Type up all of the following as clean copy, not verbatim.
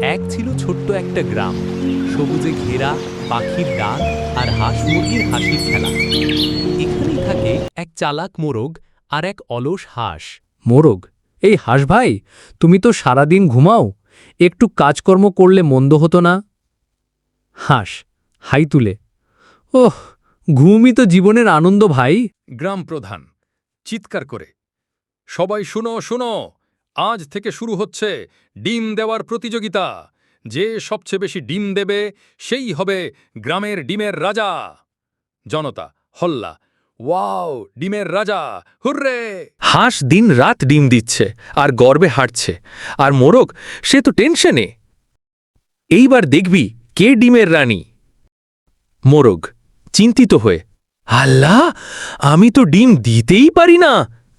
এক ছিল ছোট্ট একটা গ্রাম, সবুজে ঘেরা, পাখির ডাক আর হাঁস মুরগির হাসির খেলা। এখানেই থাকে এক চালাক মোরগ আর এক অলস হাঁস। মোরগ, এই হাঁস ভাই, তুমি তো সারাদিন ঘুমাও, একটু কাজকর্ম করলে মন্দ হতো না? হাঁস হাই তুলে, ওহ, ঘুমই তো জীবনের আনন্দ ভাই। গ্রাম প্রধান চিৎকার করে, সবাই শুনো শুনো, আজ থেকে শুরু হচ্ছে ডিম দেওয়ার প্রতিযোগিতা। যে সবচেয়ে বেশি ডিম দেবে সেই হবে গ্রামের ডিমের রাজা। জনতা হল্লা, ওয়াও, ডিমের রাজা, হুররে! হাঁস দিন রাত ডিম দিচ্ছে আর গর্বে হাঁটছে, আর মোরগ সে তো টেনশনে। এইবার দেখবি কে ডিমের রানী। মোরগ চিন্তিত হয়ে, আল্লাহ, আমি তো ডিম দিতেই পারি না,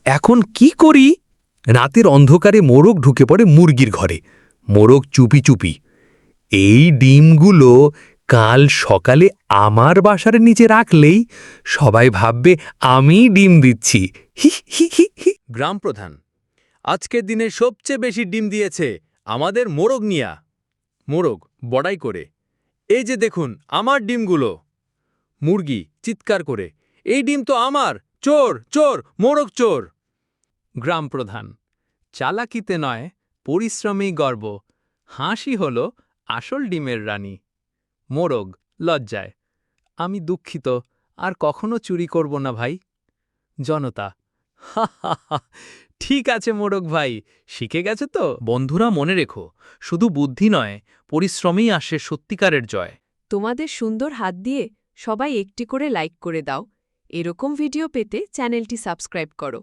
এখন কি করি? রাতের অন্ধকারে মোরগ ঢুকে পড়ে মুরগির ঘরে। মোরগ চুপি চুপি, এই ডিমগুলো কাল সকালে আমার বাসার নিচে রাখলেই সবাই ভাববে আমি ডিম দিচ্ছি। হি হি হি হি। গ্রাম প্রধান, আজকের দিনে সবচেয়ে বেশি ডিম দিয়েছে আমাদের মোরগ মিয়া। মোরগ বড়াই করে, এই যে দেখুন আমার ডিমগুলো। মুরগি চিৎকার করে, এই ডিম তো আমার, চোর চোর, মোরগ চোর। গ্রাম প্রধান, চালাকিতে নয়, পরিশ্রমেই গর্ব, হাসি হল আসল ডিমের রানী। মোরগ লজ্জায়, আমি দুঃখিত, আর কখনো চুরি করব না ভাই। জনতা, হা হা হা, ঠিক আছে মোরগ ভাই, শিখে গেছে তো। বন্ধুরা, মনে রেখো, শুধু বুদ্ধি নয়, পরিশ্রমেই আসে সত্যিকারের জয়। তোমাদের সুন্দর হাত দিয়ে সবাই একটি করে লাইক করে দাও। এরকম ভিডিও পেতে চ্যানেলটি সাবস্ক্রাইব করো।